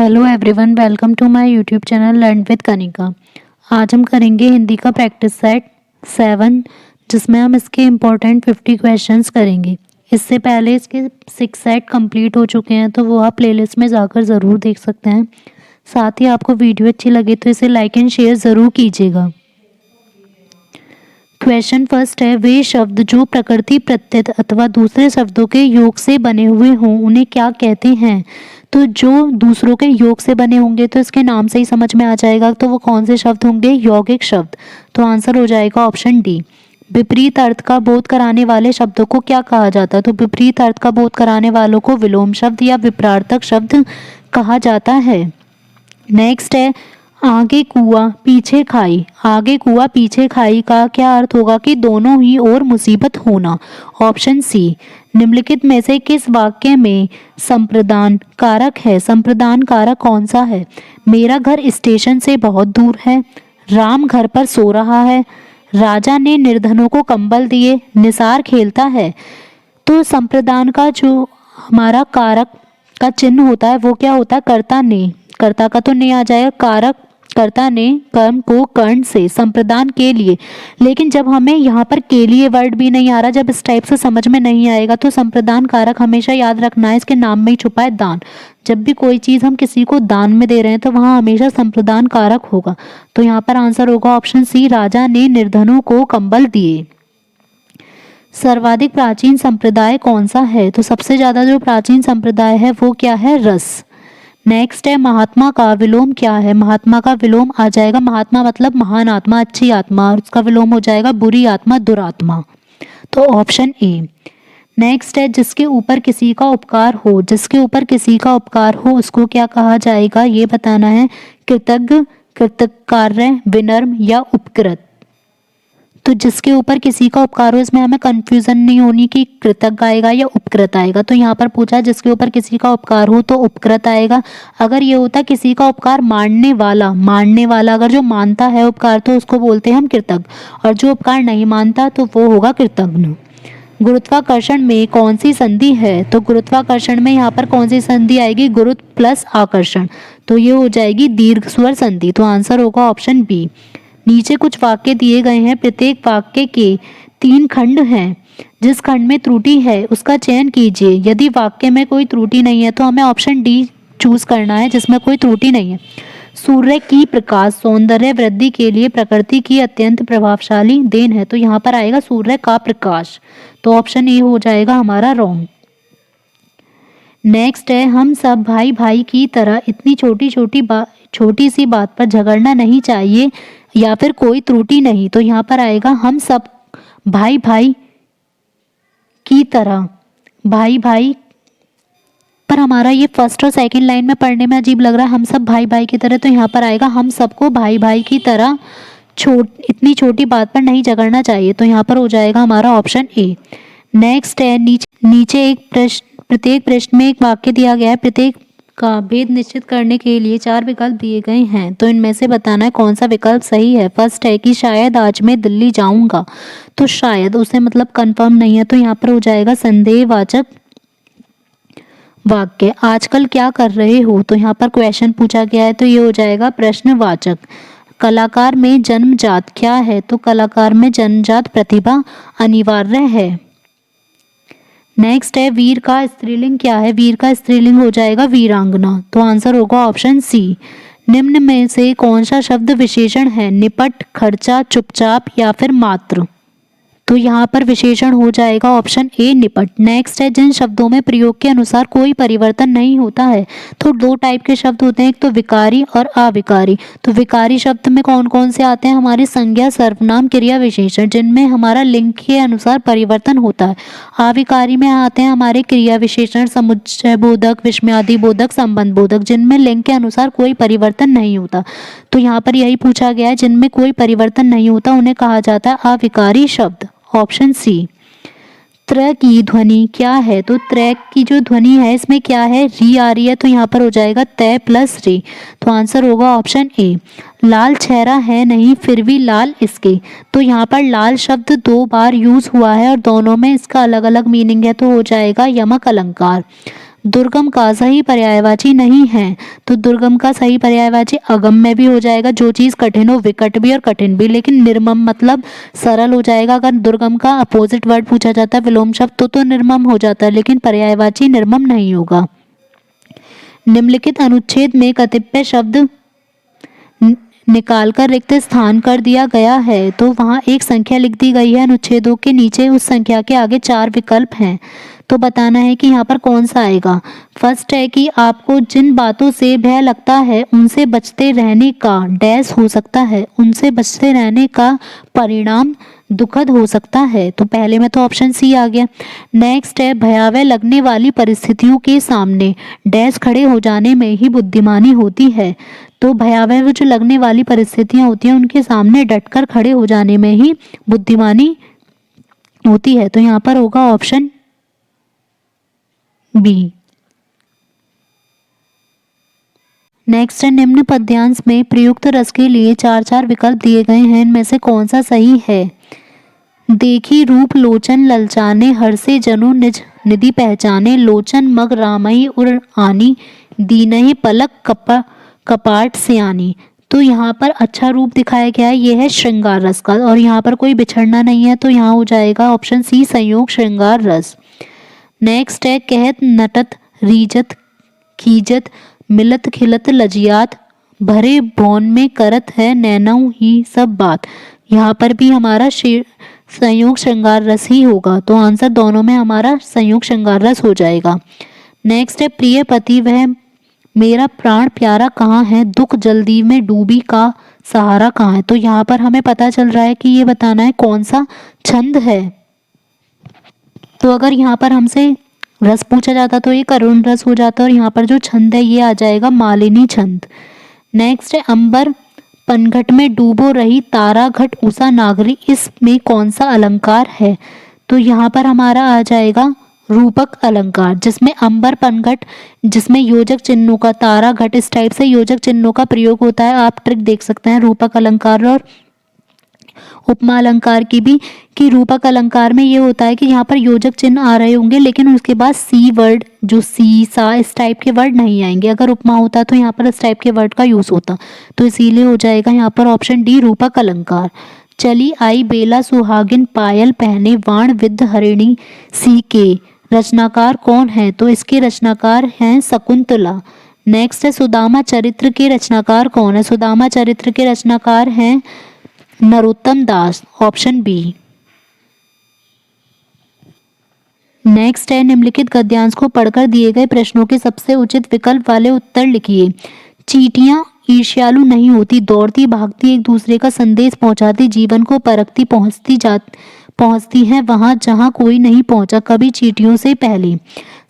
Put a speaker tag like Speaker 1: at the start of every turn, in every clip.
Speaker 1: Hello everyone, welcome to my YouTube channel learn with Kanika. आज हम करेंगे हिंदी का प्रैक्टिस सेट 7, जिसमें हम इसके इम्पोर्टेंट 50 क्वेश्चंस करेंगे। इससे पहले इसके 6 सेट कंप्लीट हो चुके हैं, तो वो आप प्लेलिस्ट में जाकर ज़रूर देख सकते हैं। साथ ही आपको वीडियो अच्छी लगे तो इसे लाइक एंड शेयर ज़रूर कीजिएगा। क्वेश्चन फर्स्ट है, वे शब्द जो प्रकृति प्रत्यय अथवा दूसरे शब्दों के योग से बने हुए हों उन्हें क्या कहते हैं। तो जो दूसरों के योग से बने होंगे तो इसके नाम से ही समझ में आ जाएगा, तो वो कौन से शब्द होंगे, यौगिक शब्द। तो आंसर हो जाएगा ऑप्शन डी। विपरीत अर्थ का बोध कराने वाले शब्दों को क्या कहा जाता है। तो विपरीत अर्थ का बोध कराने वालों को विलोम शब्द या विपरार्थक शब्द कहा जाता है। नेक्स्ट है, आगे कुआं पीछे खाई। आगे कुआं पीछे खाई का क्या अर्थ होगा कि दोनों ही ओर मुसीबत होना। Option C. निम्नलिखित में से किस वाक्य में संप्रदान कारक है। संप्रदान कारक कौन सा है। मेरा घर स्टेशन से बहुत दूर है, राम घर पर सो रहा है, राजा ने निर्धनों को कंबल दिए, निसार खेलता है। तो संप्रदान का जो हमारा कारक का चिन्ह होता है वो क्या होता है, कर्ता ने। कर्ता का तो नहीं आ जाएगा, कारक कर्ता ने कर्म को कर्ण से संप्रदान के लिए। लेकिन जब हमें यहाँ पर के लिए वर्ड भी नहीं आ रहा, जब इस टाइप से समझ में नहीं आएगा, तो संप्रदान कारक हमेशा याद रखना है, इसके नाम में ही छुपा है दान। जब भी कोई चीज़ हम किसी को दान में दे रहे हैं तो वहाँ हमेशा संप्रदान कारक होगा। तो यहाँ पर आंसर होगा ऑप्शन सी, राजा ने निर्धनों को कंबल दिए। सर्वाधिक प्राचीन संप्रदाय कौन सा है। तो सबसे ज़्यादा जो प्राचीन संप्रदाय है वो क्या है, रस। नेक्स्ट है, महात्मा का विलोम क्या है। महात्मा का विलोम आ जाएगा, महात्मा मतलब महान आत्मा, अच्छी आत्मा, और उसका विलोम हो जाएगा बुरी आत्मा, दुरात्मा। तो ऑप्शन ए। नेक्स्ट है, जिसके ऊपर किसी का उपकार हो। जिसके ऊपर किसी का उपकार हो उसको क्या कहा जाएगा, ये बताना है। कृतज्ञ, कृतकार्य, विनम्र या उपकृत। तो जिसके ऊपर किसी का उपकार हो, इसमें हमें कंफ्यूजन नहीं होनी कि कृतज्ञ आएगा या उपकृत आएगा। तो यहाँ पर पूछा जिसके ऊपर किसी का उपकार हो तो उपकृत आएगा। अगर ये होता किसी का उपकार मानने वाला, अगर जो मानता है उपकार तो उसको बोलते हैं हम कृतज्ञ, और जो उपकार नहीं मानता तो वो होगा कृतज्ञ। गुरुत्वाकर्षण में कौन सी संधि है। तो गुरुत्वाकर्षण में यहाँ पर कौन सी संधि आएगी, गुरुत्व प्लस आकर्षण। तो ये हो जाएगी दीर्घ स्वर संधि। तो आंसर होगा ऑप्शन बी। नीचे कुछ वाक्य दिए गए हैं, प्रत्येक वाक्य के 3 खंड हैं। जिस खंड में त्रुटि है उसका चयन कीजिए। यदि वाक्य में कोई त्रुटि नहीं है तो हमें ऑप्शन डी चूज करना है, जिसमें कोई त्रुटि नहीं है। सूर्य की प्रकाश सौंदर्य वृद्धि के लिए प्रकृति की अत्यंत प्रभावशाली देन है। तो यहाँ पर आएगा सूर्य का प्रकाश। तो ऑप्शन ए हो जाएगा हमारा रॉन्ग। नेक्स्ट है, हम सब भाई भाई की तरह इतनी छोटी सी बात पर झगड़ना नहीं चाहिए या फिर कोई त्रुटि नहीं। तो यहाँ पर आएगा हम सब भाई भाई की तरह। भाई भाई पर हमारा ये फर्स्ट और सेकंड लाइन में पढ़ने में अजीब लग रहा है, हम सब भाई भाई की तरह। तो यहाँ पर आएगा हम सबको भाई भाई की तरह इतनी छोटी बात पर नहीं झगड़ना चाहिए। तो यहाँ पर हो जाएगा हमारा ऑप्शन ए। नेक्स्ट है, नीचे एक प्रत्येक प्रश्न में एक वाक्य दिया गया है। प्रत्येक का भेद निश्चित करने के लिए 4 विकल्प दिए गए हैं। तो इनमें से बताना है कौन सा विकल्प सही है। फर्स्ट है कि शायद आज मैं दिल्ली जाऊंगा। तो शायद उसे मतलब कंफर्म नहीं है, तो यहाँ पर हो जाएगा संदेहवाचक वाक्य। आजकल क्या कर रहे हो। तो यहाँ पर क्वेश्चन पूछा गया है, तो ये हो जाएगा प्रश्नवाचक। कलाकार में जन्मजात क्या है। तो कलाकार में जन्मजात प्रतिभा अनिवार्य है। नेक्स्ट है, वीर का स्त्रीलिंग क्या है। वीर का स्त्रीलिंग हो जाएगा वीरांगना। तो आंसर होगा ऑप्शन सी। निम्न में से कौन सा शब्द विशेषण है, निपट, खर्चा, चुपचाप या फिर मात्र। तो यहाँ पर विशेषण हो जाएगा ऑप्शन ए, निपट। नेक्स्ट है, जिन शब्दों में प्रयोग के अनुसार कोई परिवर्तन नहीं होता है। तो 2 टाइप के शब्द होते हैं, एक तो विकारी और अविकारी। तो विकारी शब्द में कौन कौन से आते हैं, हमारी संज्ञा, सर्वनाम, क्रिया, विशेषण, जिनमें हमारा लिंग के अनुसार परिवर्तन होता है। अविकारी में आते हैं हमारे क्रिया विशेषण, समुच्चय बोधक, विस्मयादि बोधक, संबंध बोधक, जिनमें लिंग के अनुसार कोई परिवर्तन नहीं होता। तो यहाँ पर यही पूछा गया है, जिनमें कोई परिवर्तन नहीं होता उन्हें कहा जाता है अविकारी शब्द। Option C. त्र की ध्वनि क्या है। तो त्र की जो ध्वनि है इसमें क्या है, री आ रही है। तो यहाँ पर हो जाएगा तय प्लस री। तो आंसर होगा ऑप्शन ए। लाल चेहरा है नहीं फिर भी लाल इसके। तो यहाँ पर लाल शब्द 2 बार यूज हुआ है और दोनों में इसका अलग अलग मीनिंग है। तो हो जाएगा यमक अलंकार। दुर्गम का सही पर्यायवाची नहीं है, तो दुर्गम का सही पर्यायवाची अगम्य भी हो जाएगा, जो चीज़ कठिन हो, विकट भी और कठिन भी। लेकिन निर्मम मतलब सरल हो जाएगा। अगर दुर्गम का अपोजिट वर्ड पूछा जाता है विलोम शब्द तो निर्मम हो जाता है, लेकिन पर्यायवाची निर्मम नहीं होगा। निम्नलिखित अनुच्छेद में कतिपय शब्द निकालकर रिक्त स्थान कर दिया गया है, तो वहाँ एक संख्या लिख दी गई है अनुच्छेदों के नीचे, उस संख्या के आगे 4 विकल्प हैं, तो बताना है कि यहाँ पर कौन सा आएगा। फर्स्ट है कि आपको जिन बातों से भय लगता है उनसे बचते रहने का डैश हो सकता है, उनसे बचते रहने का परिणाम दुखद हो सकता है, तो पहले में तो ऑप्शन सी आ गया। नेक्स्ट है भयावह लगने वाली परिस्थितियों के सामने डैश खड़े हो जाने में ही बुद्धिमानी होती है, तो भयावह जो लगने वाली परिस्थितियां होती हैं उनके सामने डटकर खड़े हो जाने में ही बुद्धिमानी होती है, तो यहाँ पर होगा ऑप्शन बी। नेक्स्ट है निम्न पद्यांश में प्रयुक्त रस के लिए 4 विकल्प दिए गए हैं, इनमें से कौन सा सही है। देखी रूप लोचन ललचाने, हर से जनु निज निधि पहचाने, लोचन मग रामई उर आनी, दीनहि पलक कपाट सियानी। तो यहाँ पर अच्छा रूप दिखाया गया है, ये है श्रृंगार रस का, और यहाँ पर कोई बिछड़ना नहीं है, तो यहाँ हो जाएगा ऑप्शन सी संयोग श्रृंगार रस। नेक्स्ट है कहत नटत रीजत खीजत, मिलत खिलत लजियात, भरे भौन में करत है नैनऊ ही सब बात। यहाँ पर भी हमारा संयोग श्रृंगार रस ही होगा, तो आंसर दोनों में हमारा संयोग श्रृंगार रस हो जाएगा। नेक्स्ट है प्रिय पति वह मेरा प्राण प्यारा कहाँ है, दुख जल्दी में डूबी का सहारा कहाँ है। तो यहाँ पर हमें पता चल रहा है कि ये बताना है कौन सा छंद है। तो अगर यहाँ पर हमसे रस पूछा जाता तो ये करुण रस हो जाता, और यहाँ पर जो छंद है ये आ जाएगा मालिनी छंद। नेक्स्ट है अंबर पनघट में डूबो रही तारा घट उषा नागरी, इसमें कौन सा अलंकार है। तो यहाँ पर हमारा आ जाएगा रूपक अलंकार, जिसमें अंबर पनघट, जिसमें योजक चिन्हों का तारा घट इस टाइप से योजक चिन्हों का प्रयोग होता है। आप ट्रिक देख सकते हैं रूपक अलंकार और उपमा अलंकार की भी, कि रूपक अलंकार में ये होता है कि यहाँ पर योजक चिन्ह आ रहे होंगे लेकिन उसके बाद सी वर्ड, जो सी सा इस टाइप के वर्ड नहीं आएंगे। अगर उपमा होता तो यहाँ पर इस टाइप के वर्ड का यूज होता, तो इसीलिए हो जाएगा यहाँ पर ऑप्शन डी रूपक अलंकार। चली आई बेला सुहागिन पायल पहने, वाण विद्ध हरिणी सी के, रचनाकार कौन है। तो इसके रचनाकार हैं शकुंतला। नेक्स्ट है सुदामा चरित्र के रचनाकार कौन है। सुदामा चरित्र के रचनाकार हैं नरोत्तम दास, ऑप्शन बी। नेक्स्ट है निम्नलिखित गद्यांश को पढ़कर दिए गए प्रश्नों के सबसे उचित विकल्प वाले उत्तर लिखिए। चींटियां ईर्ष्यालु नहीं होती, दौड़ती भागती एक दूसरे का संदेश पहुंचाती, जीवन को परखती पहुंचती हैं वहां जहां कोई नहीं पहुंचा, कभी चींटियों से पहले।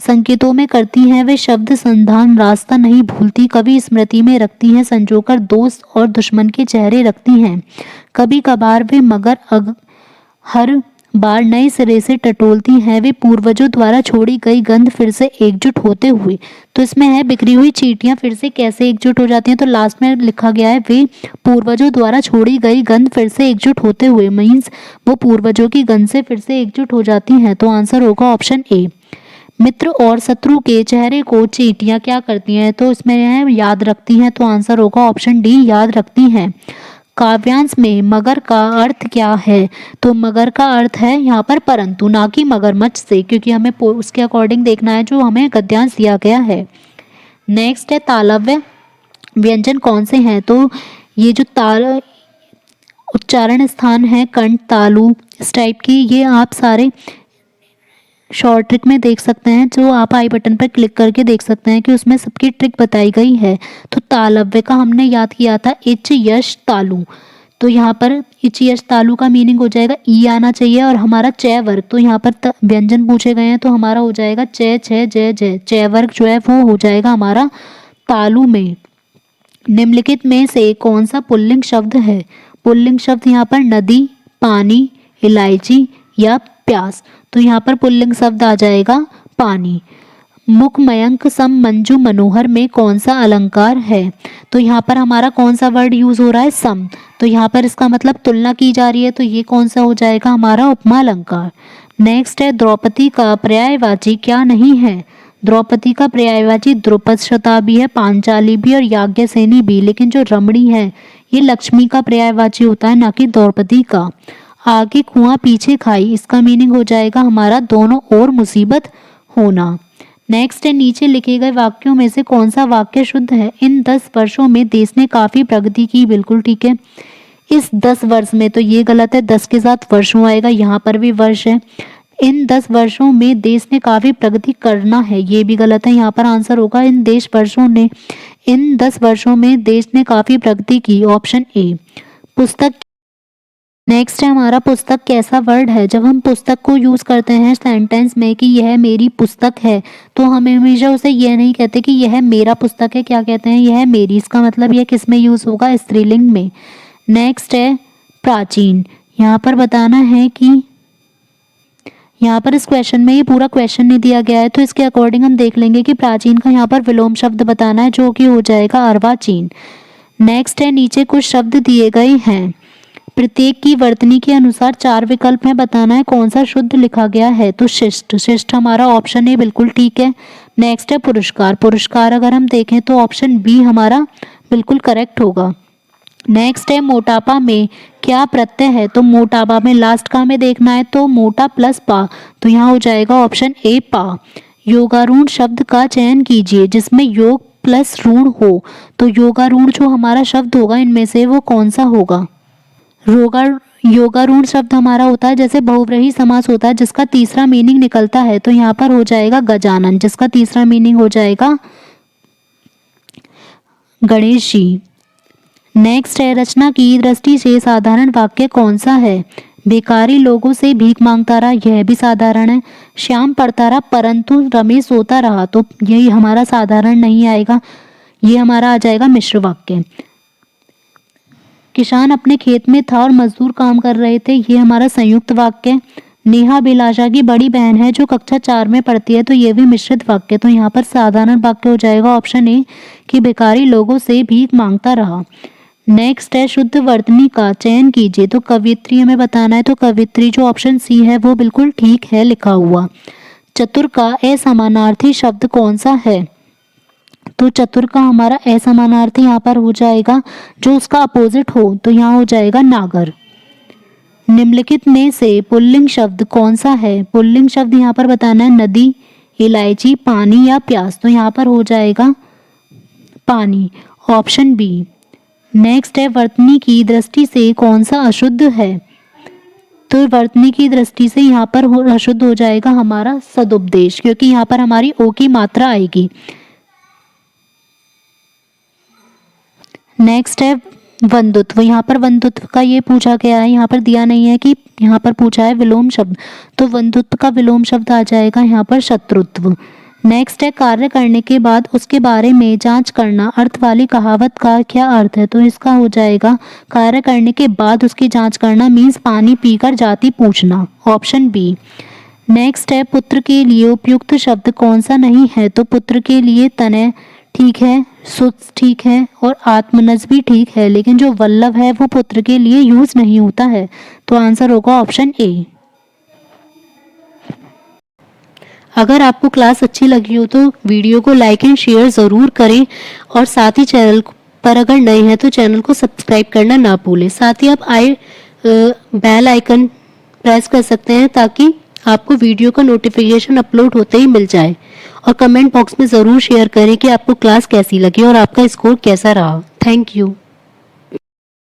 Speaker 1: संकेतों में करती हैं वे शब्द संधान, रास्ता नहीं भूलती, कभी स्मृति में रखती हैं संजोकर, दोस्त और दुश्मन के चेहरे रखती हैं, कभी कभार वे मगर हर बार नए सिरे से टटोलती हैं, वे पूर्वजों द्वारा छोड़ी गई गंध फिर से एकजुट होते हुए। तो इसमें है बिखरी हुई चींटियां फिर से कैसे एकजुट हो जाती हैं, तो लास्ट में लिखा गया है वे पूर्वजों द्वारा छोड़ी गई गंध फिर से एकजुट होते हुए, मीन्स वो पूर्वजों की गंध से फिर से एकजुट हो जाती हैं, तो आंसर होगा ऑप्शन ए। मित्र और शत्रु के चेहरे को चींटियां क्या करती हैं, तो इसमें है याद रखती हैं, तो आंसर होगा ऑप्शन डी याद रखती हैं। काव्यांश में मगर का अर्थ क्या है, तो मगर का अर्थ है यहाँ पर परंतु, ना कि मगरमच्छ से, क्योंकि हमें उसके अकॉर्डिंग देखना है जो हमें गद्यांश दिया गया है। नेक्स्ट है तालव्य व्यंजन कौन से हैं, तो ये जो ताल उच्चारण स्थान है कंठ तालु इस टाइप की, ये आप सारे शॉर्ट ट्रिक में देख सकते हैं, जो आप आई बटन पर क्लिक करके देख सकते हैं कि उसमें सबकी ट्रिक बताई गई है। तो तालव्य का हमने याद किया था इच यश तालु, तो यहाँ पर इच यश तालु का मीनिंग हो जाएगा ई आना चाहिए, और हमारा चय वर्ग, तो यहाँ पर व्यंजन पूछे गए हैं तो हमारा हो जाएगा चय छय जय जय, चय वर्ग जो है वो हो जाएगा हमारा तालु में। निम्नलिखित में से कौन सा पुल्लिंग शब्द है। पुल्लिंग शब्द यहाँ पर नदी, पानी, इलायची या प्यास, तो यहाँ पर पुल्लिंग शब्द आ जाएगा पानी। मुख मयंक सम मंजू मनोहर में कौन सा अलंकार है, तो यहाँ पर हमारा कौन सा वर्ड यूज हो रहा है सम, तो यहाँ पर इसका मतलब तुलना की जा रही है, तो ये कौन सा हो जाएगा हमारा उपमा अलंकार। नेक्स्ट है द्रौपदी का पर्यायवाची क्या नहीं है। द्रौपदी का पर्यायवाची द्रुपद शताबी है, पांचाली भी और याज्ञसेनी भी, लेकिन जो रमणी है ये लक्ष्मी का पर्यायवाची होता है, ना कि द्रौपदी का। आगे कुआं पीछे खाई, इसका मीनिंग हो जाएगा हमारा दोनों ओर मुसीबत होना। नेक्स्ट है, नीचे लिखे गए वाक्यों में से कौन सा वाक्य शुद्ध है? इन 10 वर्षों में देश ने काफी प्रगति की, बिल्कुल ठीक है। इस 10 वर्ष में, तो ये गलत है, 10 के साथ वर्षों आएगा, यहाँ पर भी वर्ष है। इन 10 वर्षों में देश ने काफी प्रगति करना है, ये भी गलत है, यहाँ पर आंसर होगा इन 10 वर्षों में देश ने काफी प्रगति की, ऑप्शन ए। पुस्तक। नेक्स्ट है हमारा, पुस्तक कैसा वर्ड है? जब हम पुस्तक को यूज करते हैं सेंटेंस में कि यह मेरी पुस्तक है, तो हम हमेशा उसे यह नहीं कहते कि यह मेरा पुस्तक है, क्या कहते हैं? यह मेरी। इसका मतलब यह किस में यूज होगा? स्त्रीलिंग में। नेक्स्ट है प्राचीन। यहाँ पर बताना है कि यहाँ पर इस क्वेश्चन में ये पूरा क्वेश्चन नहीं दिया गया है, तो इसके अकॉर्डिंग हम देख लेंगे कि प्राचीन का यहाँ पर विलोम शब्द बताना है, जो कि हो जाएगा अर्वाचीन। नेक्स्ट है, नीचे कुछ शब्द दिए गए हैं, प्रत्येक की वर्तनी के अनुसार 4 विकल्प में बताना है कौन सा शुद्ध लिखा गया है। तो शिष्ट, शिष्ट हमारा ऑप्शन ए बिल्कुल ठीक है। नेक्स्ट है पुरस्कार, पुरस्कार अगर हम देखें तो ऑप्शन बी हमारा बिल्कुल करेक्ट होगा। नेक्स्ट है मोटापा में क्या प्रत्यय है? तो मोटापा में लास्ट का में देखना है, तो मोटा प्लस पा, तो यहाँ हो जाएगा ऑप्शन ए पा। योगारूढ़ शब्द का चयन कीजिए जिसमें योग प्लस ऋण हो, तो योगारूढ़ जो हमारा शब्द होगा इनमें से वो कौन सा होगा? योगारूढ़ शब्द हमारा होता है जैसे बहुव्रीहि समास होता है जिसका तीसरा मीनिंग निकलता है, तो यहाँ पर हो जाएगा गजानन, जिसका तीसरा मीनिंग हो जाएगा गणेश जी। नेक्स्ट है, रचना की दृष्टि से साधारण वाक्य कौन सा है? बेकारी लोगों से भीख मांगता रहा, यह भी साधारण है। श्याम पढ़ता रहा परंतु रमेश सोता रहा, तो यही हमारा साधारण नहीं आएगा, ये हमारा आ जाएगा मिश्र वाक्य। किसान अपने खेत में था और मजदूर काम कर रहे थे, ये हमारा संयुक्त वाक्य। नेहा अभिलाषा की बड़ी बहन है जो कक्षा 4 में पढ़ती है, तो ये भी मिश्रित वाक्य। तो यहाँ पर साधारण वाक्य हो जाएगा ऑप्शन ए कि बेकारी लोगों से भीख मांगता रहा। नेक्स्ट है, शुद्ध वर्तनी का चयन कीजिए, तो कवित्री हमें बताना है, तो कवित्री जो ऑप्शन सी है वो बिल्कुल ठीक है लिखा हुआ। चतुर का असमानार्थी शब्द कौन सा है? तो चतुर का हमारा असमानार्थी यहाँ पर हो जाएगा जो उसका अपोजिट हो, तो यहाँ हो जाएगा नागर। निम्नलिखित में से पुल्लिंग शब्द कौन सा है? पुल्लिंग शब्द यहाँ पर बताना है, नदी, इलायची, पानी या प्यास, तो यहाँ पर हो जाएगा पानी, ऑप्शन बी। नेक्स्ट है, वर्तनी की दृष्टि से कौन सा अशुद्ध है? तो वर्तनी की दृष्टि से यहाँ पर अशुद्ध हो जाएगा हमारा सदुपदेश, क्योंकि यहाँ पर हमारी ओ की मात्रा आएगी। नेक्स्ट है बंधुत्व, यहाँ पर बंधुत्व का ये पूछा गया है, यहाँ पर दिया नहीं है कि यहाँ पर पूछा है विलोम शब्द, तो बंधुत्व का विलोम शब्द आ जाएगा यहाँ पर शत्रुत्व। नेक्स्ट है, कार्य करने के बाद उसके बारे में जांच करना, अर्थ वाली कहावत का क्या अर्थ है? तो इसका हो जाएगा कार्य करने के बाद उसकी जांच करना मीन्स पानी पीकर जाति पूछना, ऑप्शन बी। नेक्स्ट है, पुत्र के लिए उपयुक्त शब्द कौन सा नहीं है? तो पुत्र के लिए तनय ठीक है, सुत ठीक है और आत्मनज भी ठीक है, लेकिन जो वल्लभ है वो पुत्र के लिए यूज नहीं होता है, तो आंसर होगा ऑप्शन ए। अगर आपको क्लास अच्छी लगी हो तो वीडियो को लाइक एंड शेयर ज़रूर करें, और साथ ही चैनल पर अगर नए हैं तो चैनल को सब्सक्राइब करना ना भूलें। साथ ही आप बेल आइकन प्रेस कर सकते हैं ताकि आपको वीडियो का नोटिफिकेशन अपलोड होते ही मिल जाए, और कमेंट बॉक्स में ज़रूर शेयर करें कि आपको क्लास कैसी लगी और आपका स्कोर कैसा रहा। Thank you.